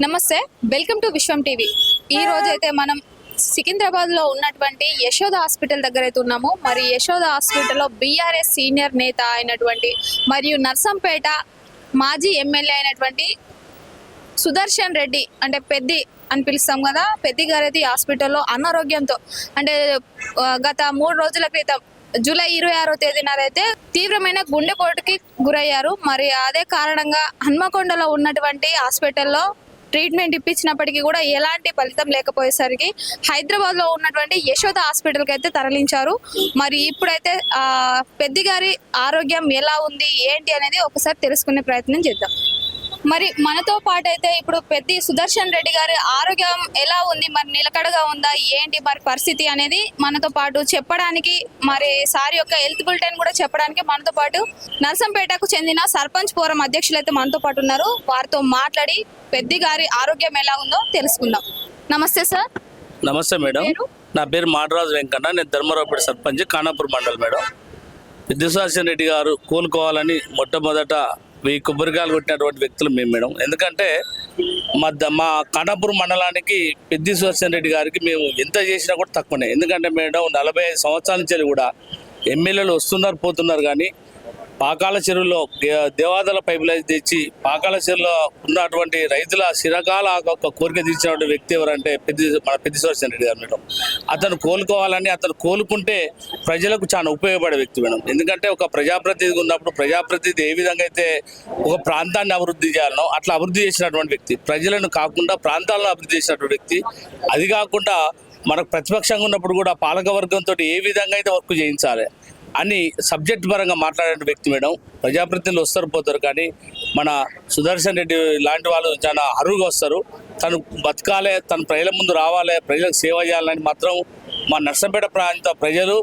నమస్తే, welcome to Vishwam TV. ఈ రోజు అయితే మనం సికింద్రాబాద్ లో ఉన్నటువంటి యశోద హాస్పిటల్ దగ్గర అయితే ఉన్నాము. మరి యశోద హాస్పిటల్లో బీఆర్ఎస్ సీనియర్ నేత అయినటువంటి మరియు నర్సంపేట మాజీ ఎమ్మెల్యే అయినటువంటి సుదర్శన్ రెడ్డి అంటే పెద్ది అని పిలుస్తాం కదా, పెద్ది గారు అయితే ఈ హాస్పిటల్లో అనారోగ్యంతో అంటే గత 3 రోజుల క్రితం జూలై 26వ తేదీన అయితే తీవ్రమైన గుండెపోటుకి గురయ్యారు. మరి అదే కారణంగా హన్మకొండలో ఉన్నటువంటి హాస్పిటల్లో ట్రీట్మెంట్ ఇప్పించినప్పటికీ కూడా ఎలాంటి ఫలితం లేకపోయేసరికి హైదరాబాద్ లో ఉన్నటువంటి యశోద హాస్పిటల్కి అయితే తరలించారు. మరి ఇప్పుడైతే పెద్ది గారి ఆరోగ్యం ఎలా ఉంది ఏంటి అనేది ఒకసారి తెలుసుకునే ప్రయత్నం చేద్దాం. మరి మనతో పాటు అయితే ఇప్పుడు పెద్ది సుదర్శన్ రెడ్డి గారి ఆరోగ్యం ఎలా ఉంది, మరి నిలకడగా ఉందా ఏంటి మరి పరిస్థితి అనేది మనతో పాటు చెప్పడానికి, మరి సార్ యొక్క హెల్త్ బులెటిన్ కూడా చెప్పడానికి మనతో పాటు నర్సంపేటకు చెందిన సర్పంచ్ ఫోరం అధ్యక్షులు అయితే మనతో పాటు ఉన్నారు. వారితో మాట్లాడి పెద్ది గారి ఆరోగ్యం ఎలా ఉందో తెలుసుకుందాం. నమస్తే సార్. నమస్తే మేడం, నా పేరు మాడరాజు వెంకన్న, నేను ధర్మరావుపేట సర్పంచ్, ఖానాపూర్ మండల్. మేడం, పెద్ది సుదర్శన్ రెడ్డి గారు కోలుకోవాలని మొట్టమొదట 1000 కొబ్బరికాయలు కొట్టినటువంటి వ్యక్తులు మేము మేడం. ఎందుకంటే మా ఖానాపూర్ మండలానికి పెద్ది సుదర్శన్ రెడ్డి గారికి మేము ఎంత చేసినా కూడా తక్కువనే. ఎందుకంటే మేడం 45 సంవత్సరాల నుంచి కూడా ఎమ్మెల్యేలు వస్తున్నారు పోతున్నారు, కానీ పాకాల చెరువులో దేవాదాల పైప్ లైన్ తెచ్చి పాకాల చెరువులో ఉన్నటువంటి రైతుల చిరకాల కోరిక తీర్చినటువంటి వ్యక్తి ఎవరంటే మన పెద్ది సుదర్శన్ రెడ్డి గారు మేడం. అతను కోలుకోవాలని, అతను కోలుకుంటే ప్రజలకు చాలా ఉపయోగపడే వ్యక్తి మేడం. ఎందుకంటే ఒక ప్రజాప్రతినిధి ఉన్నప్పుడు ప్రజాప్రతినిధి ఏ విధంగా అయితే ఒక ప్రాంతాన్ని అభివృద్ధి చేయాలనో అట్లా అభివృద్ధి చేసినటువంటి వ్యక్తి, ప్రజలను కాకుండా ప్రాంతాలను అభివృద్ధి చేసినటువంటి వ్యక్తి. అది కాకుండా మనకు ప్రతిపక్షంగా ఉన్నప్పుడు కూడా పాలకవర్గంతో ఏ విధంగా అయితే వర్క్ చేయించాలి అని సబ్జెక్ట్ పరంగా మాట్లాడే వ్యక్తి మేడం. ప్రజాప్రతినిధులు వస్తారు పోతారు, కానీ మన సుదర్శన్ రెడ్డి లాంటి వాళ్ళు చాలా అరువుగా వస్తారు. తను బతకాలి, తను ప్రజల ముందు రావాలి, ప్రజలకు సేవ చేయాలని మాత్రం మా నర్సంపేట ప్రాంత ప్రజలు,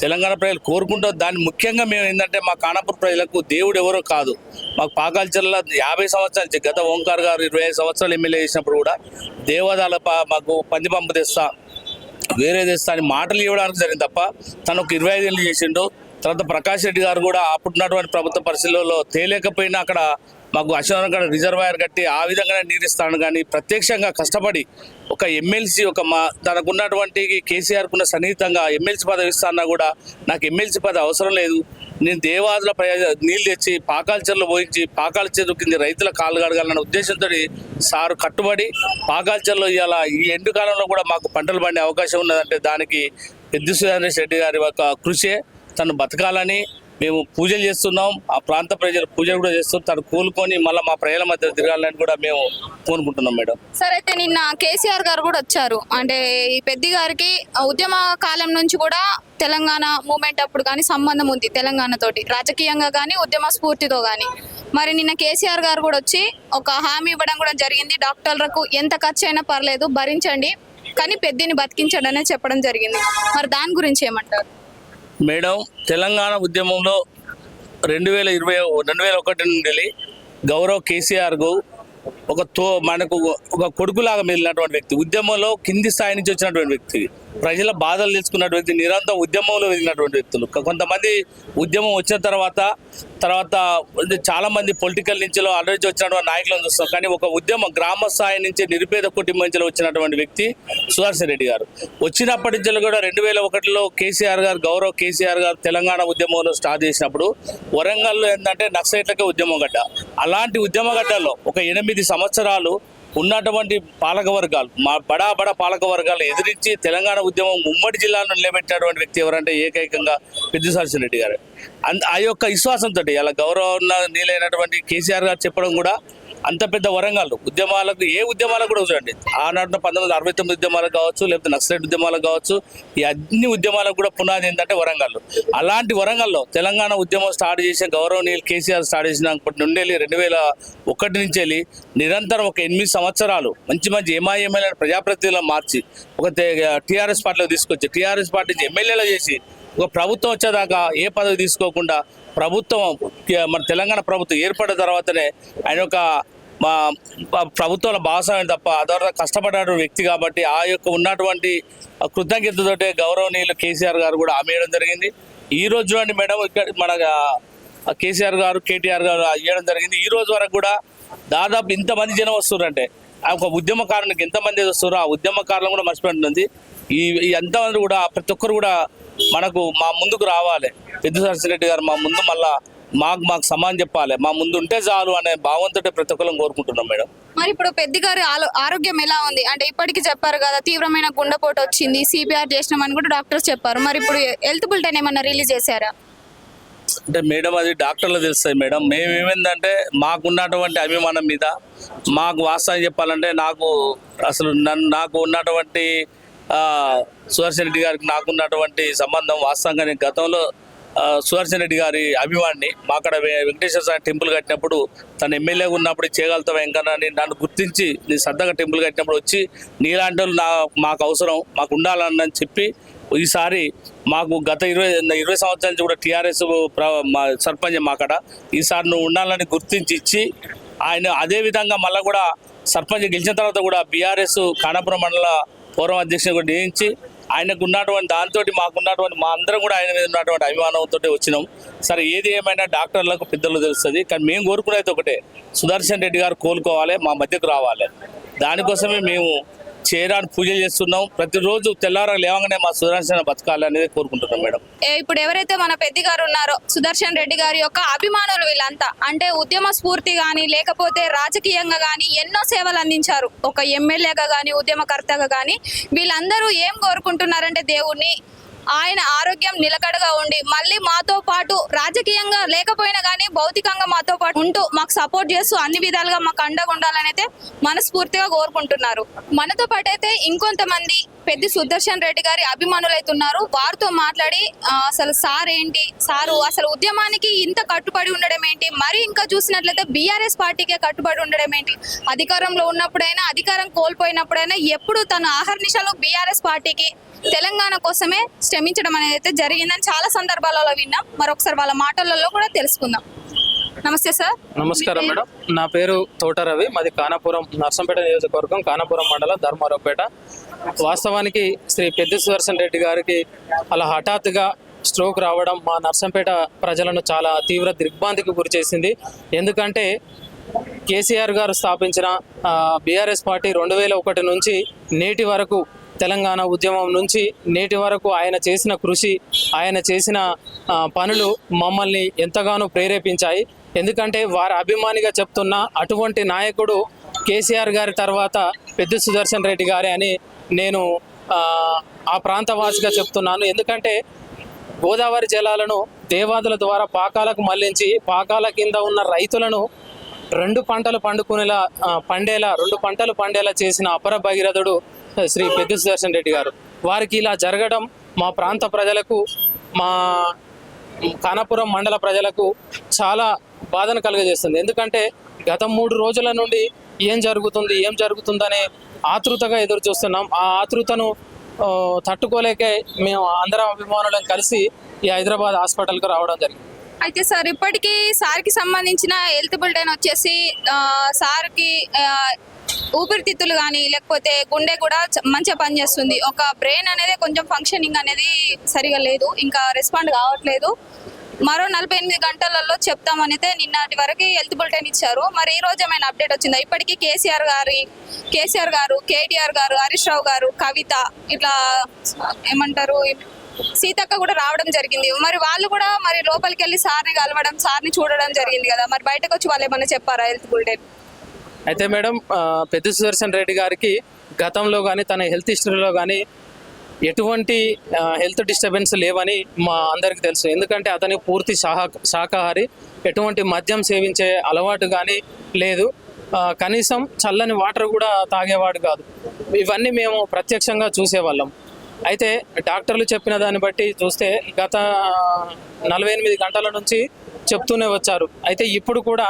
తెలంగాణ ప్రజలు కోరుకుంటారు. దాన్ని ముఖ్యంగా మేము ఏంటంటే మా ఖానాపూర్ ప్రజలకు దేవుడు ఎవరో కాదు. మాకు పాకాల్చర్ల 50 సంవత్సరాల నుంచి, గత ఓంకార్ గారు 25 సంవత్సరాలు ఎమ్మెల్యే చేసినప్పుడు కూడా దేవాదాల మాకు పంది పంపు తెస్తా, వేరే తెస్తా అని మాటలు ఇవ్వడానికి జరిగింది తప్ప తను ఒక 25 ఏళ్ళు చేసిండు. తర్వాత ప్రకాష్ రెడ్డి గారు కూడా అప్పుడున్నటువంటి ప్రభుత్వ పరిస్థితుల్లో తేలేకపోయినా అక్కడ మాకు అశోకనగర్ రిజర్వాయర్ కట్టి ఆ విధంగానే నీరిస్తాను, కానీ ప్రత్యక్షంగా కష్టపడి ఒక ఎమ్మెల్సీ తనకున్నటువంటి కేసీఆర్కున్న సన్నిహితంగా ఎమ్మెల్సీ పదవి ఇస్తానా కూడా నాకు ఎమ్మెల్సీ పదవి అవసరం లేదు, నేను దేవాదుల నీళ్ళు తెచ్చి పాకాల చెరువులో పోయించి పాకాల చెరువు కింద రైతుల కాళ్ళు కడగాలన్న ఉద్దేశంతో సారు కట్టుబడి పాకాల చెరువులో ఇవాళ ఈ ఎండుకాలంలో కూడా మాకు పంటలు పండే అవకాశం ఉన్నదంటే దానికి పెద్ది సుదర్శన్ రెడ్డి గారి యొక్క కృషే. తను బతకాలని మేము పూజలు చేస్తున్నాం, ఆ ప్రాంత ప్రజలు పూజలు కూడా చేస్తున్నాం. తను కోలుకొని మళ్ళీ మా ప్రజల మధ్య తిరగాలని కూడా మేము కోరుకుంటున్నాం మేడం. సరే, అయితే నిన్న కేసీఆర్ గారు కూడా వచ్చారు. అంటే ఈ పెద్ది గారికి ఉద్యమ కాలం నుంచి కూడా తెలంగాణ మూమెంట్ అప్పుడు కానీ సంబంధం ఉంది తెలంగాణతోటి, రాజకీయంగా కానీ ఉద్యమ స్ఫూర్తితో కానీ. మరి నిన్న కేసీఆర్ గారు కూడా వచ్చి ఒక హామీ ఇవ్వడం కూడా జరిగింది. డాక్టర్లకు ఎంత ఖర్చు అయినా పర్లేదు భరించండి, కానీ పెద్దిని బతికించండి అని చెప్పడం జరిగింది. మరి దాని గురించి ఏమంటారు మేడం? తెలంగాణ ఉద్యమంలో 2021 నుండి గౌరవ్ కేసీఆర్ మనకు ఒక కొడుకులాగా మిగిలినటువంటి వ్యక్తి, ఉద్యమంలో కింది స్థాయి నుంచి వచ్చినటువంటి వ్యక్తి, ప్రజల బాధలు తెలుసుకున్నటువంటి వ్యక్తి, నిరంతరం ఉద్యమంలో వెళ్ళినటువంటి వ్యక్తులు. కొంతమంది ఉద్యమం వచ్చిన తర్వాత చాలా మంది పొలిటికల్ నుంచి ఆలోచించి వచ్చినటువంటి నాయకులను చూస్తాం, కానీ ఒక ఉద్యమ గ్రామ స్థాయి నుంచి నిరుపేద కుటుంబం నుంచి వచ్చినటువంటి వ్యక్తి సుదర్శన్ రెడ్డి గారు. వచ్చినప్పటి నుంచి కూడా 2001లో గౌరవ్ కేసీఆర్ గారు తెలంగాణ ఉద్యమంలో స్టార్ట్ చేసినప్పుడు వరంగల్లో ఏంటంటే నక్సలైట్లకే ఉద్యమం గడ్డ. అలాంటి ఉద్యమ గడ్డల్లో ఒక 8 సంవత్సరాలు ఉన్నటువంటి పాలక వర్గాలు, మా బడా పాలక వర్గాలు ఎదిరించి తెలంగాణ ఉద్యమం ఉమ్మడి జిల్లాను నిలబెట్టినటువంటి వ్యక్తి ఎవరంటే ఏకైకంగా పెద్ది సుదర్శన్ రెడ్డి గారు. ఆ యొక్క విశ్వాసంతో అలా గౌరవ నీలైనటువంటి కేసీఆర్ గారు చెప్పడం కూడా అంత పెద్ద వరంగల్ ఉద్యమాలకు, ఏ ఉద్యమాలకు కూడా చూడండి, ఆనాడు 1969 ఉద్యమాలకు కావచ్చు, లేకపోతే నక్సలైట్ ఉద్యమాలకు కావచ్చు, ఈ అన్ని ఉద్యమాలకు కూడా పునాది ఏంటంటే వరంగల్. అలాంటి వరంగల్లో తెలంగాణ ఉద్యమం స్టార్ట్ చేసిన గౌరవనీయులు కేసీఆర్ స్టార్ట్ చేసినప్పటి నుండి 2001 నుంచి వెళ్ళి నిరంతరం ఒక 8 సంవత్సరాలు మంచి ఎంఐఎంఎల్ఏ ప్రజాప్రతినిధులను మార్చి ఒక టీఆర్ఎస్ పార్టీలో తీసుకొచ్చి టీఆర్ఎస్ పార్టీ ఎమ్మెల్యేలో చేసి ఒక ప్రభుత్వం వచ్చేదాకా ఏ పదవి తీసుకోకుండా మన తెలంగాణ ప్రభుత్వం ఏర్పడిన తర్వాతనే ఆయన ఒక మా ప్రభుత్వంలో భాగస్వామ్యం తప్ప అదొక కష్టపడిన వ్యక్తి కాబట్టి ఆ యొక్క ఉన్నటువంటి కృతజ్ఞతతోటే గౌరవనీయులు కేసీఆర్ గారు కూడా హామీ ఇవ్వడం జరిగింది. ఈ రోజు చూడండి మేడం, ఇక్కడ మన కేసీఆర్ గారు కేటీఆర్ గారు ఇవ్వడం జరిగింది. ఈ రోజు వరకు కూడా దాదాపు ఇంతమంది జనం వస్తున్నారంటే ఒక ఉద్యమకారునికి ఎంతమంది వస్తారో ఆ ఉద్యమకారులను కూడా మర్చిపోతుంది. ఈ ఎంతమంది కూడా ప్రతి ఒక్కరు కూడా మనకు మా ముందుకు రావాలి. పెద్దిశ్వర్సన్ రెడ్డి గారు మా ముందు మళ్ళా మాకు సమానం చెప్పాలి, మా ముందు ఉంటే చాలు అనే భావంతో ప్రతి ఒక్కరిని కోరుకుంటున్నాం మేడం. మరి ఇప్పుడు పెద్ద గారి ఆరోగ్యం ఎలా ఉంది అంటే ఇప్పటికి చెప్పారు కదా తీవ్రమైన గుండెపోటు వచ్చింది, సిపిఆర్ చేసినామని కూడా డాక్టర్స్ చెప్పారు. మరి ఇప్పుడు హెల్త్ బులెటిన్ ఏమన్నా రిలీజ్ చేశారా? అంటే మేడం అది డాక్టర్లు తెలుస్తాయి మేడం. మేమేమైందంటే మాకున్నటువంటి అభిమానం మీద మాకు వాస్తవం చెప్పాలంటే నాకు ఉన్నటువంటి సుదర్శన్ రెడ్డి గారికి నాకున్నటువంటి సంబంధం వాస్తవంగా నేను గతంలో సుదర్శన్ రెడ్డి గారి అభిమాని. మా అక్కడ వెంకటేశ్వర స్వామి టెంపుల్ కట్టినప్పుడు తను ఎమ్మెల్యేగా ఉన్నప్పుడు చేయగలుగుతావు వెంకన్నని నన్ను గుర్తించి నీ సరదాగా టెంపుల్ కట్టినప్పుడు వచ్చి నీలాంటి వాళ్ళు మాకు అవసరం, మాకు ఉండాలని చెప్పి ఈసారి మాకు గత 20 సంవత్సరాల నుంచి కూడా టీఆర్ఎస్ సర్పంచ్ మాకడ ఈసారి నువ్వు ఉండాలని గుర్తించి ఇచ్చి ఆయన అదేవిధంగా మళ్ళీ కూడా సర్పంచ్ గెలిచిన తర్వాత కూడా బీఆర్ఎస్ ఖానాపురం మండల పూర్వ అధ్యక్షుని కూడా నియమించి ఆయనకు ఉన్నటువంటి దాంతో మాకున్నటువంటి మా అందరం కూడా ఆయన మీద ఉన్నటువంటి అభిమానంతో వచ్చినాం. సరే ఏది ఏమైనా డాక్టర్లకు పెద్దలు తెలుస్తుంది, కానీ మేము కోరుకునేది ఒకటే, సుదర్శన్ రెడ్డి గారు కోలుకోవాలి, మా మధ్యకు రావాలి. దానికోసమే మేము చేయడానికి పూజలు చేస్తున్నాం. ప్రతిరోజు తెల్లారా లేవగానే మా సుదర్శన బతకాలి అనేది కోరుకుంటున్నాం మేడం. ఇప్పుడు ఎవరైతే మన పెద్ద గారు ఉన్నారో సుదర్శన్ రెడ్డి గారి యొక్క అభిమానులు వీళ్ళంతా అంటే ఉద్యమ స్ఫూర్తి కానీ లేకపోతే రాజకీయంగా కానీ ఎన్నో సేవలు అందించారు. ఒక ఎమ్మెల్యేగా కానీ ఉద్యమకర్తగా కానీ వీళ్ళందరూ ఏం కోరుకుంటున్నారంటే దేవుణ్ణి ఆయన ఆరోగ్యం నిలకడగా ఉండి మళ్ళీ మాతో పాటు రాజకీయంగా లేకపోయినా కానీ భౌతికంగా మాతో పాటు ఉంటూ మాకు సపోర్ట్ చేస్తూ అన్ని విధాలుగా మాకు అండగా ఉండాలని అయితే మనస్ఫూర్తిగా కోరుకుంటున్నారు. మనతో పాటు అయితే ఇంకొంతమంది పెద్ద సుదర్శన్ రెడ్డి గారి అభిమానులు అయితే ఉన్నారు. వారితో మాట్లాడి అసలు సారు అసలు ఉద్యమానికి ఇంత కట్టుబడి ఉండడం ఏంటి, మరి ఇంకా చూసినట్లయితే బీఆర్ఎస్ పార్టీకే కట్టుబడి ఉండడం ఏంటి, అధికారంలో ఉన్నప్పుడైనా అధికారం కోల్పోయినప్పుడైనా ఎప్పుడు తను ఆహర్నిశలు బీఆర్ఎస్ పార్టీకి తెలంగాణ కోసమే శ్రమించడం అనేది అయితే జరిగిందని చాలా సందర్భాలలో విన్నాం. మరొకసారి వాళ్ళ మాటలలో కూడా తెలుసుకుందాం. నమస్తే సార్. నమస్కారం మేడం, నా పేరు తోట రవి, మాది కానాపురం నర్సంపేట నియోజకవర్గం, కానాపురం మండలం, ధర్మారావుపేట. వాస్తవానికి శ్రీ పెద్ది సుదర్శన్ రెడ్డి గారికి అలా హఠాత్తుగా స్ట్రోక్ రావడం మా నర్సంపేట ప్రజలను చాలా తీవ్ర దిగ్భ్రాంతికి గురి చేసింది. ఎందుకంటే కేసీఆర్ గారు స్థాపించిన బీఆర్ఎస్ పార్టీ 2001 నుంచి నేటి వరకు తెలంగాణ ఉద్యమం నుంచి నేటి వరకు ఆయన చేసిన కృషి, ఆయన చేసిన పనులు మమ్మల్ని ఎంతగానో ప్రేరేపించాయి. ఎందుకంటే వారి అభిమానిగా చెప్తున్న అటువంటి నాయకుడు కేసీఆర్ గారి తర్వాత పెద్ది సుదర్శన్ రెడ్డి గారే అని నేను ఆ ప్రాంతవాసిగా చెప్తున్నాను. ఎందుకంటే గోదావరి జలాలను దేవాదుల ద్వారా పాకాలకు మళ్లించి పాకాల కింద ఉన్న రైతులను 2 పంటలు పండేలా చేసిన అపర భగీరథుడు శ్రీ పెద్ది సుదర్శన్ రెడ్డి గారు. వారికి ఇలా జరగడం మా ప్రాంత ప్రజలకు, మా కానాపురం మండల ప్రజలకు చాలా బాధను కలుగజేస్తుంది. ఎందుకంటే గత 3 రోజుల నుండి ఏం జరుగుతుందనే ఆతృతగా ఎదురు చూస్తున్నాం. ఆ ఆతృతను తట్టుకోలేకే మేము అందరం అభిమానులను కలిసి ఈ హైదరాబాద్ హాస్పిటల్కి రావడం జరిగింది. అయితే సార్ ఇప్పటికీ సార్కి సంబంధించిన హెల్త్ బులెటిన్ వచ్చేసి సార్కి ఊపిరితిత్తులు కానీ లేకపోతే గుండె కూడా మంచిగా పనిచేస్తుంది. ఒక బ్రెయిన్ అనేది కొంచెం ఫంక్షనింగ్ అనేది సరిగా లేదు, ఇంకా రెస్పాండ్ కావట్లేదు. మరో 48 గంటలలో చెప్తామనైతే నిన్నటి వరకు హెల్త్ బులెటిన్ ఇచ్చారు. మరి ఈ రోజు ఏమైనా అప్డేట్ వచ్చిందా? ఇప్పటికీ కేసీఆర్ గారు, కేటీఆర్ గారు, హరీష్ రావు గారు, కవిత, ఇట్లా ఏమంటారు సీతక్క కూడా రావడం జరిగింది. మరి వాళ్ళు కూడా మరి లోపలికి వెళ్ళి సార్ని కలవడం, సార్ని చూడడం జరిగింది కదా, మరి బయటకు వచ్చి వాళ్ళు ఏమన్నా చెప్పారా హెల్త్ బులెటిన్? అయితే మేడం, పెద్ది సుదర్శన్ రెడ్డి గారికి గతంలో కానీ తన హెల్త్ హిస్టరీలో కానీ ఎటువంటి హెల్త్ డిస్టర్బెన్స్ లేవని మా అందరికీ తెలుసు. ఎందుకంటే అతని పూర్తి శాకాహారి, ఎటువంటి మద్యం సేవించే అలవాటు కానీ లేదు, కనీసం చల్లని వాటర్ కూడా తాగేవాడు కాదు. ఇవన్నీ మేము ప్రత్యక్షంగా చూసేవాళ్ళం. అయితే డాక్టర్లు చెప్పిన దాన్ని బట్టి చూస్తే గత 48 గంటల నుంచి చెప్తూనే వచ్చారు. అయితే ఇప్పుడు కూడా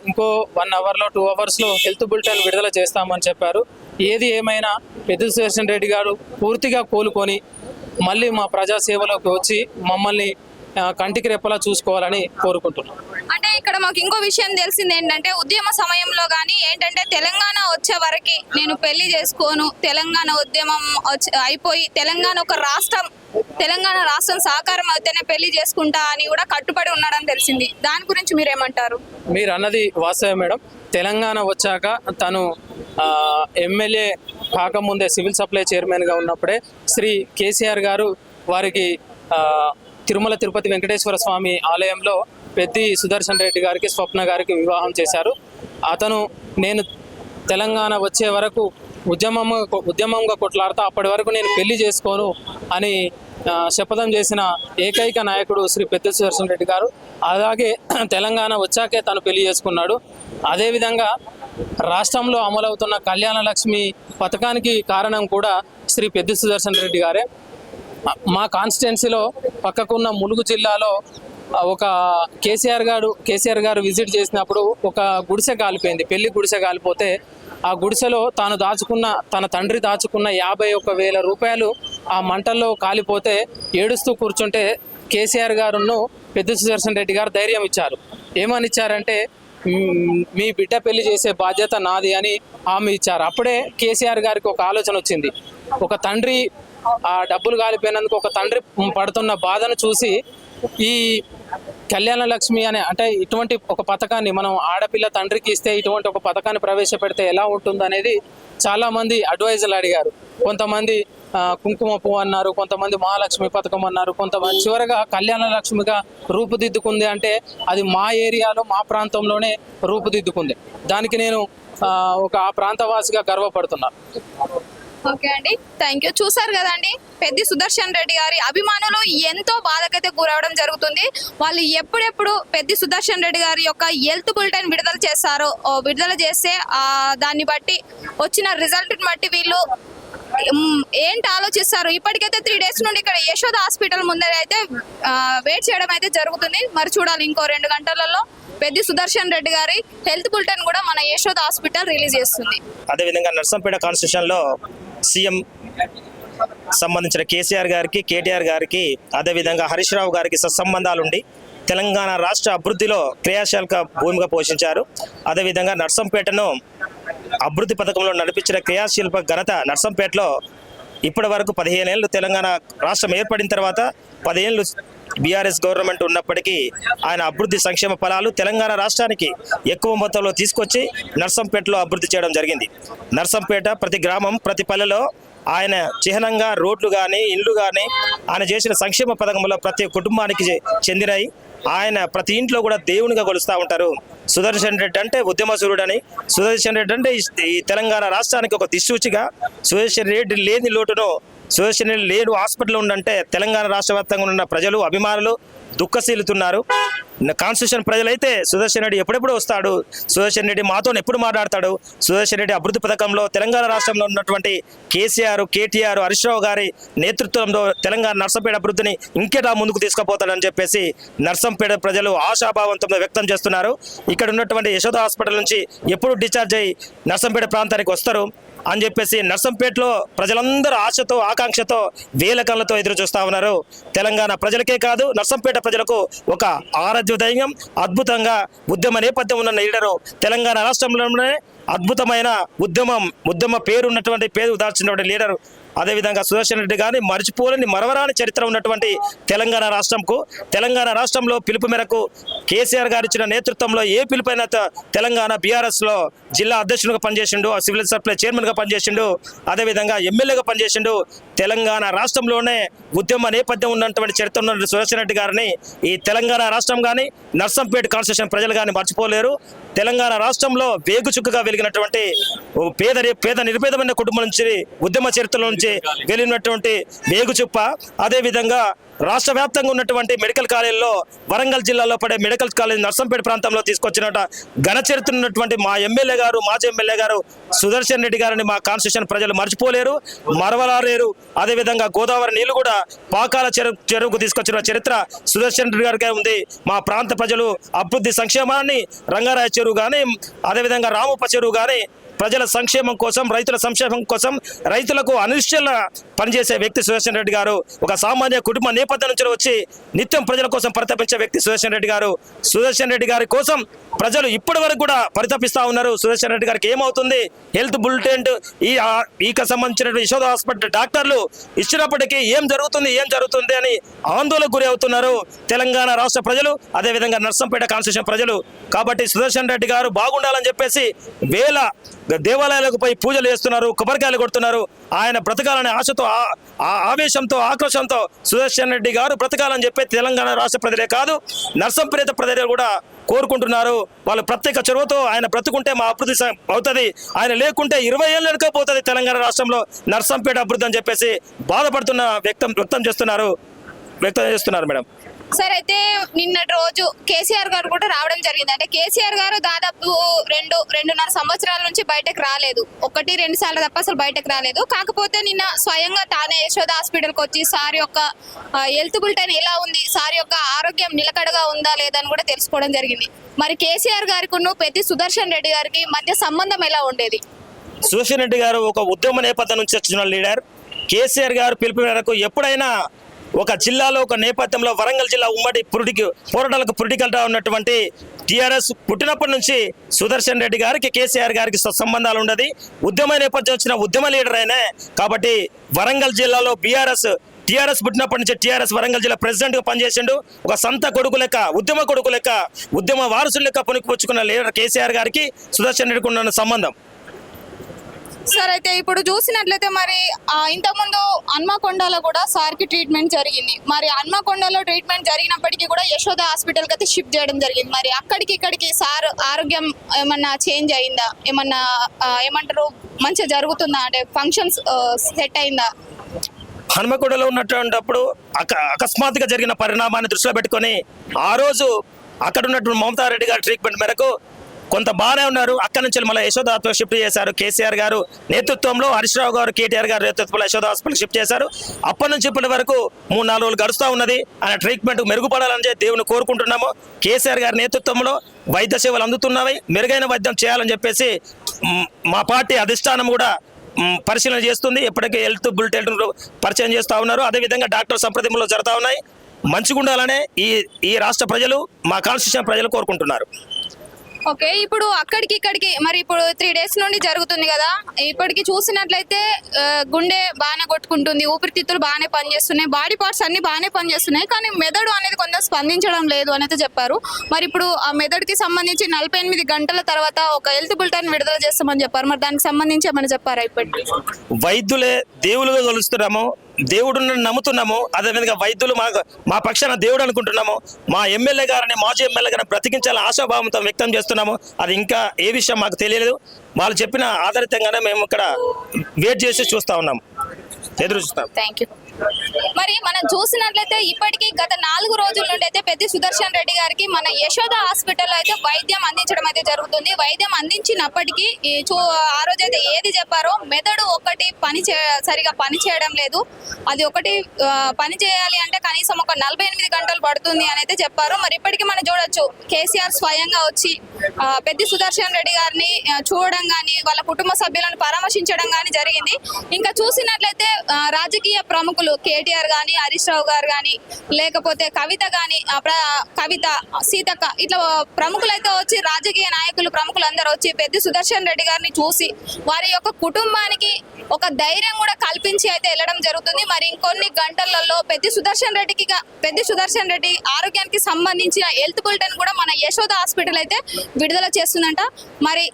ఇంకో 1 అవర్లో 2 అవర్స్లో హెల్త్ బులెటిన్ విడుదల చేస్తామని చెప్పారు. ఏది ఏమైనా పెద్ది సుదర్శన్ రెడ్డి గారు పూర్తిగా కోలుకొని మళ్ళీ మా ప్రజాసేవలోకి వచ్చి మమ్మల్ని కంటికి రెప్పలా చూసుకోవాలని కోరుకుంటున్నాం. అంటే ఇక్కడ మాకు ఇంకో విషయం తెలిసింది ఏంటంటే ఉద్యమ సమయంలో కానీ ఏంటంటే తెలంగాణ వచ్చే వరకు నేను పెళ్లి చేసుకోను, తెలంగాణ ఉద్యమం అయిపోయి తెలంగాణ రాష్ట్రం సాకారం అయితేనే పెళ్లి చేసుకుంటా అని కూడా కట్టుబడి ఉన్నాడని తెలిసింది. దాని గురించి మీరేమంటారు? మీరు అన్నది వాస్తవం మేడం. తెలంగాణ వచ్చాక తను ఎమ్మెల్యే కాకముందే సివిల్ సప్లై చైర్మన్గా ఉన్నప్పుడే శ్రీ కేసీఆర్ గారు వారికి తిరుమల తిరుపతి వెంకటేశ్వర స్వామి ఆలయంలో పెద్ది సుదర్శన్ రెడ్డి గారికి స్వప్న గారికి వివాహం చేశారు. అతను నేను తెలంగాణ వచ్చే వరకు ఉద్యమంగా కొట్లాడుతా, అప్పటి వరకు నేను పెళ్లి చేసుకోను అని శపథం చేసిన ఏకైక నాయకుడు శ్రీ పెద్ది సుదర్శన్ రెడ్డి గారు. అలాగే తెలంగాణ వచ్చాకే తను పెళ్లి చేసుకున్నాడు. అదేవిధంగా రాష్ట్రంలో అమలవుతున్న కళ్యాణ లక్ష్మి పథకానికి కారణం కూడా శ్రీ పెద్ది సుదర్శన్ రెడ్డి గారే. మా కాన్స్టిట్యున్సీలో పక్కకున్న ములుగు జిల్లాలో ఒక కేసీఆర్ గారు విజిట్ చేసినప్పుడు ఒక గుడిసె కాలిపోయింది, పెళ్లి గుడిసె కాలిపోతే ఆ గుడిసెలో తన తండ్రి దాచుకున్న 51,000 రూపాయలు ఆ మంటల్లో కాలిపోతే ఏడుస్తూ కూర్చుంటే కేసీఆర్ గారును పెద్ది సుదర్శన్ రెడ్డి గారు ధైర్యం ఇచ్చారు. ఏమని ఇచ్చారంటే, మీ బిడ్డ పెళ్లి చేసే బాధ్యత నాది అని హామీ ఇచ్చారు. అప్పుడే కేసీఆర్ గారికి ఒక ఆలోచన వచ్చింది. ఒక తండ్రి ఆ డబ్బులు కాలిపోయినందుకు ఒక తండ్రి పడుతున్న బాధను చూసి ఈ కళ్యాణ లక్ష్మి అంటే ఇటువంటి ఒక పథకాన్ని మనం ఆడపిల్ల తండ్రికి ఇస్తే ఇటువంటి ఒక పథకాన్ని ప్రవేశపెడితే ఎలా ఉంటుంది అనేది చాలా మంది అడ్వైజర్లు అడిగారు. కొంతమంది కుంకుమ పువ్వు అన్నారు, కొంతమంది మహాలక్ష్మి పథకం అన్నారు, కొంతమంది చివరగా కళ్యాణ లక్ష్మిగా రూపుదిద్దుకుంది. అంటే అది మా ఏరియాలో మా ప్రాంతంలోనే రూపుదిద్దుకుంది. దానికి నేను ఒక ఆ ప్రాంతవాసిగా గర్వపడుతున్నాను. ఓకే అండి, థ్యాంక్ యూ. చూసారు కదండి, పెద్ది సుదర్శన్ రెడ్డి గారి అభిమానులు ఎంతో బాధకైతే గురవడం జరుగుతుంది. వాళ్ళు ఎప్పుడెప్పుడు పెద్ది సుదర్శన్ రెడ్డి గారి యొక్క హెల్త్ బులెటిన్ విడుదల చేస్తే దాన్ని బట్టి వచ్చిన రిజల్ట్ని బట్టి వీళ్ళు ఏంటి ఆలోచిస్తారు. ఇప్పటికైతే 3 days నుండి ఇక్కడ యశోద హాస్పిటల్ ముందర అయితే వెయిట్ చేయడం అయితే జరుగుతుంది. మరి చూడాలి, ఇంకో 2 గంటలలో పెద్ది సుదర్శన్ రెడ్డి గారి హెల్త్ బులెటిన్ కూడా మన యశోద హాస్పిటల్ రిలీజ్ చేస్తుంది. అదేవిధంగా నర్సంపేట కాన్స్టిట్యూషన్లో సీఎం సంబంధించిన కేసీఆర్ గారికి, కేటీఆర్ గారికి, అదేవిధంగా హరీష్ రావు గారికి సత్సంబంధాలుండి తెలంగాణ రాష్ట్ర అభివృద్ధిలో క్రియాశీలక భూమిక పోషించారు. అదేవిధంగా నర్సంపేటను అభివృద్ధి పథకంలో నడిపించిన క్రియాశీలక ఘనత నర్సంపేటలో ఇప్పటి వరకు 15 ఏళ్ళు తెలంగాణ రాష్ట్రం ఏర్పడిన తర్వాత 10 ఏళ్ళు బీఆర్ఎస్ గవర్నమెంట్ ఉన్నప్పటికీ ఆయన అభివృద్ధి సంక్షేమ ఫలాలు తెలంగాణ రాష్ట్రానికి ఎక్కువ మొత్తంలో తీసుకొచ్చి నర్సంపేటలో అభివృద్ధి చేయడం జరిగింది. నర్సంపేట ప్రతి గ్రామం, ప్రతి పల్లెలో ఆయన చిహ్నంగా రోడ్లు కానీ, ఇండ్లు కానీ, ఆయన చేసిన సంక్షేమ పథకంలో ప్రతి కుటుంబానికి చెందినవి. ఆయన ప్రతి ఇంట్లో కూడా దేవునిగా కొలుస్తూ ఉంటారు. సుదర్శన్ రెడ్డి అంటే ఉద్యమసూరుడని, సుదర్శన్ రెడ్డి అంటే ఈ తెలంగాణ రాష్ట్రానికి ఒక దిశూచిగా, సుదర్శన్ రెడ్డి లేని లోటును, సుదర్శన్ రెడ్డి లేడు హాస్పిటల్ ఉండంటే తెలంగాణ రాష్ట్ర వ్యాప్తంగా ఉన్న ప్రజలు, అభిమానులు దుఃఖశీలుతున్నారు. కాన్స్టిట్యూషన్ ప్రజలైతే సుదర్శన్ రెడ్డి ఎప్పుడెప్పుడు వస్తాడు, సుదర్శన్ రెడ్డి మాతో ఎప్పుడు మాట్లాడతాడు, సుదర్శన్ రెడ్డి అభివృద్ధి పథకంలో తెలంగాణ రాష్ట్రంలో ఉన్నటువంటి కేసీఆర్, కేటీఆర్, హరీష్ రావు గారి నేతృత్వంలో తెలంగాణ నర్సంపేట అభివృద్ధిని ఇంకేటా ముందుకు తీసుకుపోతాడని చెప్పేసి నర్సంపేట ప్రజలు ఆశాభావంతో వ్యక్తం చేస్తున్నారు. ఇక్కడ ఉన్నటువంటి యశోద హాస్పిటల్ నుంచి ఎప్పుడు డిశ్చార్జ్ అయ్యి నర్సంపేట ప్రాంతానికి వస్తారు అని చెప్పేసి నర్సంపేటలో ప్రజలందరూ ఆశతో, ఆకాంక్షతో, వేల కళ్ళతో ఎదురు చూస్తూ ఉన్నారు. తెలంగాణ ప్రజలకే కాదు, నర్సంపేట ప్రజలకు ఒక ఆరాధ్య దైవం, అద్భుతంగా ఉద్యమ నేపథ్యం ఉన్న లీడరు, తెలంగాణ రాష్ట్రంలోనే అద్భుతమైన ఉద్యమ పేరు దాల్చినటువంటి లీడరు. అదేవిధంగా సుదర్శన్ రెడ్డి గారిని మరవరాని చరిత్ర ఉన్నటువంటి తెలంగాణ రాష్ట్రంకు, తెలంగాణ రాష్ట్రంలో పిలుపు మేరకు కేసీఆర్ గారు ఇచ్చిన నేతృత్వంలో ఏ పిలుపైన తెలంగాణ బీఆర్ఎస్లో జిల్లా అధ్యక్షునిగా పనిచేసిండు, సివిల్ సప్లై చైర్మన్గా పనిచేసిండు, అదేవిధంగా ఎమ్మెల్యేగా పనిచేసిండు. తెలంగాణ రాష్ట్రంలోనే ఉద్యమ నేపథ్యం ఉన్నటువంటి చరిత్ర ఉన్న సుదర్శన్ రెడ్డి గారిని ఈ తెలంగాణ రాష్ట్రం కానీ, నర్సంపేట కాన్స్టిట్యూషన్ ప్రజలు కానీ మర్చిపోలేరు. తెలంగాణ రాష్ట్రంలో వేగుచుక్కగా వెలిగినటువంటి పేద నిర్భేదమైన కుటుంబం నుంచి, ఉద్యమ చరిత్రలో నుంచి వెలిగినటువంటి వేగుచుప్ప. అదేవిధంగా రాష్ట్ర వ్యాప్తంగా ఉన్నటువంటి మెడికల్ కాలేజీల్లో, వరంగల్ జిల్లాలో పడే మెడికల్ కాలేజ్ నర్సంపేట ప్రాంతంలో తీసుకొచ్చినట ఘన చరిత్ర ఉన్నటువంటి మా ఎమ్మెల్యే గారు, మాజీ ఎమ్మెల్యే గారు సుదర్శన్ రెడ్డి గారిని మా కాన్స్టిట్యూషన్ ప్రజలు మర్చిపోలేరు, మరవలేరు. అదేవిధంగా గోదావరి నీళ్లు కూడా పాకాల చెరువుకు తీసుకొచ్చిన చరిత్ర సుదర్శన్ రెడ్డి గారికే ఉంది. మా ప్రాంత ప్రజలు అభివృద్ధి సంక్షేమాన్ని రంగారాయ చెరువు కానీ, అదేవిధంగా రామప్ప చెరువు కానీ, ప్రజల సంక్షేమం కోసం, రైతుల సంక్షేమం కోసం, రైతులకు అనిశ్చల పనిచేసే వ్యక్తి సుదర్శన్ రెడ్డి గారు. ఒక సామాన్య కుటుంబ నేపథ్యం నుంచి వచ్చి నిత్యం ప్రజల కోసం పరితపించే వ్యక్తి సుదర్శన్ రెడ్డి గారు. సుదర్శన్ రెడ్డి గారి కోసం ప్రజలు ఇప్పటి వరకు కూడా పరితపిస్తా ఉన్నారు. సుదర్శన్ రెడ్డి గారికి ఏమవుతుంది, హెల్త్ బులెటిన్ ఈకి సంబంధించిన యశోద హాస్పిటల్ డాక్టర్లు ఇచ్చినప్పటికీ ఏం జరుగుతుంది అని ఆందోళనకు గురి అవుతున్నారు తెలంగాణ రాష్ట్ర ప్రజలు, అదేవిధంగా నర్సంపేట కాన్స్టిట్యూషన్ ప్రజలు. కాబట్టి సుదర్శన్ రెడ్డి గారు బాగుండాలని చెప్పేసి వేల దేవాలయాలకు పోయి పూజలు చేస్తున్నారు, కొబ్బరికాయలు కొడుతున్నారు. ఆయన బ్రతకాలనే ఆశతో, ఆవేశంతో, ఆక్రోశంతో సుదర్శన్ రెడ్డి గారు బ్రతకాలని చెప్పి తెలంగాణ రాష్ట్ర ప్రజలే కాదు, నర్సంపేట ప్రజలు కూడా కోరుకుంటున్నారు. వాళ్ళు ప్రత్యేక చొరవతో ఆయన బ్రతుకుంటే మా అభివృద్ధి అవుతుంది, ఆయన లేకుంటే 20 ఏళ్ళు వెనుకపోతుంది తెలంగాణ రాష్ట్రంలో నర్సంపేట అభివృద్ధి అని చెప్పేసి బాధపడుతున్న వ్యక్తం చేస్తున్నారు మేడం. సార్, అయితే నిన్నటి రోజు కేసీఆర్ గారు కూడా రావడం జరిగింది. అంటే కేసీఆర్ గారు దాదాపు 2.5 సంవత్సరాల నుంచి బయటకు రాలేదు, 1-2 సార్లు తప్ప అసలు బయటకు రాలేదు. కాకపోతే నిన్న స్వయంగా తానే యశోద హాస్పిటల్కి వచ్చి సార్ యొక్క హెల్త్ బులెటిన్ ఎలా ఉంది, సార్ యొక్క ఆరోగ్యం నిలకడగా ఉందా లేదా అని కూడా తెలుసుకోవడం జరిగింది. మరి కేసీఆర్ గారికి పెద్ది సుదర్శన్ రెడ్డి గారికి మధ్య సంబంధం ఎలా ఉండేది? సుదర్శన్ రెడ్డి గారు ఒక ఉద్యమ నేపథ్యం నుంచి వచ్చిన లీడర్. కేసీఆర్ గారు పిలుపు మేరకు ఎప్పుడైనా ఒక జిల్లాలో, ఒక నేపథ్యంలో వరంగల్ జిల్లా ఉమ్మడి పోరాటాలకు పురిటికల్గా ఉన్నటువంటి టీఆర్ఎస్ పుట్టినప్పటి నుంచి సుదర్శన్ రెడ్డి గారికి, కేసీఆర్ గారికి సంబంధాలు ఉండదు. ఉద్యమ నేపథ్యం వచ్చిన ఉద్యమ లీడర్ అయినా కాబట్టి వరంగల్ జిల్లాలో టీఆర్ఎస్ పుట్టినప్పటి నుంచి టీఆర్ఎస్ వరంగల్ జిల్లా ప్రెసిడెంట్ గా పనిచేసిండు. ఒక సంత కొడుకు లెక్క, ఉద్యమ వారసులు లెక్క పుచ్చుకున్న లీడర్ కేసీఆర్ గారికి సుదర్శన్ రెడ్డికి ఉన్న సంబంధం. సార్, అయితే ఇప్పుడు చూసినట్లయితే మరి ఇంతకుముందు హన్మకొండలో కూడా సార్కి ట్రీట్మెంట్ జరిగింది. మరి హన్మకొండలో ట్రీట్మెంట్ జరిగినప్పటికీ కూడా యశోద హాస్పిటల్కి అయితే షిఫ్ట్ చేయడం జరిగింది. మరి అక్కడికి ఇక్కడికి సార్ ఆరోగ్యం ఏమన్నా చేంజ్ అయిందా, ఏమన్నా ఏమంటారు మంచిగా జరుగుతుందా, అంటే ఫంక్షన్స్ సెట్ అయిందా? హన్మకొండలో ఉన్నటువంటిప్పుడు అకస్మాత్తుగా జరిగిన పరిణామాన్ని దృష్టిలో పెట్టుకొని ఆ రోజు అక్కడ ఉన్నటువంటి మమతారెడ్డి గారి ట్రీట్మెంట్ మేరకు కొంత బాగానే ఉన్నారు. అక్కడి నుంచి మళ్ళీ యశోద హాస్పిటల్ షిఫ్ట్ చేశారు. కేసీఆర్ గారు నేతృత్వంలో, హరీష్ రావు గారు, కేటీఆర్ గారు నేతృత్వంలో యశోద హాస్పిటల్ షిఫ్ట్ చేశారు. అప్పటి నుంచి ఇప్పటి వరకు 3-4 రోజులు గడుస్తూ ఉన్నది. ఆయన ట్రీట్మెంట్ మెరుగుపడాలని చెప్పి దేవుని కోరుకుంటున్నాము. కేసీఆర్ గారి నేతృత్వంలో వైద్య సేవలు అందుతున్నవి, మెరుగైన వైద్యం చేయాలని చెప్పేసి మా పార్టీ అధిష్టానం కూడా పరిశీలన చేస్తుంది. ఎప్పటికీ హెల్త్ బులెటిన్ పరిచయం చేస్తూ ఉన్నారు. అదేవిధంగా డాక్టర్ సంప్రదింపులు జరుగుతూ ఉన్నాయి. మంచిగా ఉండాలనే ఈ రాష్ట్ర ప్రజలు, మా కాన్స్టిట్యూషన్ ప్రజలు కోరుకుంటున్నారు. ఓకే, ఇప్పుడు అక్కడికి ఇక్కడికి మరి ఇప్పుడు 3 days నుండి జరుగుతుంది కదా, ఇప్పటికి చూసినట్లయితే గుండె బాగానే కొట్టుకుంటుంది, ఊపిరితిత్తులు బాగానే పనిచేస్తున్నాయి, బాడీ పార్ట్స్ అన్ని బాగానే పనిచేస్తున్నాయి, కానీ మెదడు అనేది కొంచెం స్పందించడం లేదు అనేది చెప్పారు. మరి ఇప్పుడు ఆ మెదడుకి సంబంధించి 48 గంటల తర్వాత ఒక హెల్త్ బులెటిన్ విడుదల చేస్తామని చెప్పారు. మరి దానికి సంబంధించి ఏమని చెప్పారా? ఇప్పటికి వైద్యులే దేవులుగా కొలుస్తున్నాము, దేవుడిని నమ్ముతున్నాము. అదేవిధంగా వైద్యులు మా పక్షాన దేవుడు అనుకుంటున్నాము. మా ఎమ్మెల్యే గారిని, మాజీ ఎమ్మెల్యే గారిని బ్రతికించాలని ఆశాభావంతో వ్యక్తం చేస్తున్నాము. అది ఇంకా ఏ విషయం మాకు తెలియలేదు. వాళ్ళు చెప్పిన ఆధారితంగానే మేము ఇక్కడ వెయిట్ చేసి చూస్తూ ఉన్నాము, ఎదురు చూస్తాం. Thank you. మరి మనం చూసినట్లయితే ఇప్పటికీ గత 4 రోజుల నుండి అయితే పెద్ది సుదర్శన్ రెడ్డి గారికి మన యశోద హాస్పిటల్లో అయితే వైద్యం అందించడం అయితే జరుగుతుంది. వైద్యం అందించినప్పటికీ ఆ రోజు అయితే ఏది చెప్పారో, మెదడు ఒకటి సరిగా పని చేయడం లేదు, అది ఒకటి పని చేయాలి అంటే కనీసం ఒక 48 గంటలు పడుతుంది అని అయితే చెప్పారు. మరి ఇప్పటికీ మనం చూడొచ్చు, కేసీఆర్ స్వయంగా వచ్చి పెద్ది సుదర్శన్ రెడ్డి గారిని చూడడం కానీ, వాళ్ళ కుటుంబ సభ్యులను పరామర్శించడం కానీ జరిగింది. ఇంకా చూసినట్లయితే రాజకీయ ప్రముఖులు కేటీఆర్ గాని, హరీష్ రావు గారు గాని, లేకపోతే కవిత గాని, కవిత, సీతక్క, ఇట్లా ప్రముఖులైతే వచ్చి, రాజకీయ నాయకులు ప్రముఖులందరూ వచ్చి పెద్ది సుదర్శన్ రెడ్డి గారిని చూసి వారి యొక్క కుటుంబానికి ఒక ధైర్యం కూడా కల్పించి అయితే వెళ్ళడం జరుగుతుంది. మరి ఇంకొన్ని గంటలలో పెద్ది సుదర్శన్ రెడ్డి ఆరోగ్యానికి సంబంధించిన హెల్త్ బులెటిన్ కూడా మన యశోద హాస్పిటల్ అయితే విడుదల చేస్తుందంట. మరి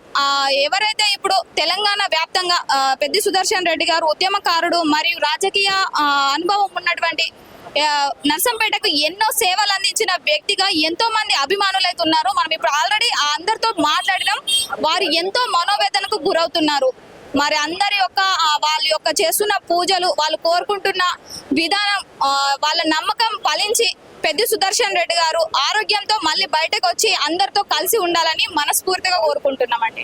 ఎవరైతే ఇప్పుడు తెలంగాణ వ్యాప్తంగా పెద్ది సుదర్శన్ రెడ్డి గారు ఉద్యమకారుడు మరియు రాజకీయ అనుభవం ఉన్నటువంటి నర్సంపేటకు ఎన్నో సేవలు అందించిన వ్యక్తిగా ఎంతో మంది అభిమానులు అయితే ఉన్నారు. మనం ఇప్పుడు ఆల్రెడీ అందరితో మాట్లాడినాం. వారు ఎంతో మనోవేదనకు గురవుతున్నారు. మరి అందరి యొక్క వాళ్ళ యొక్క చేస్తున్న పూజలు, వాళ్ళు కోరుకుంటున్న విధానం, వాళ్ళ నమ్మకం ఫలించి పెద్ది సుదర్శన్ రెడ్డి గారు ఆరోగ్యంతో మళ్ళీ బయటకు వచ్చి అందరితో కలిసి ఉండాలని మనస్ఫూర్తిగా కోరుకుంటున్నామండి.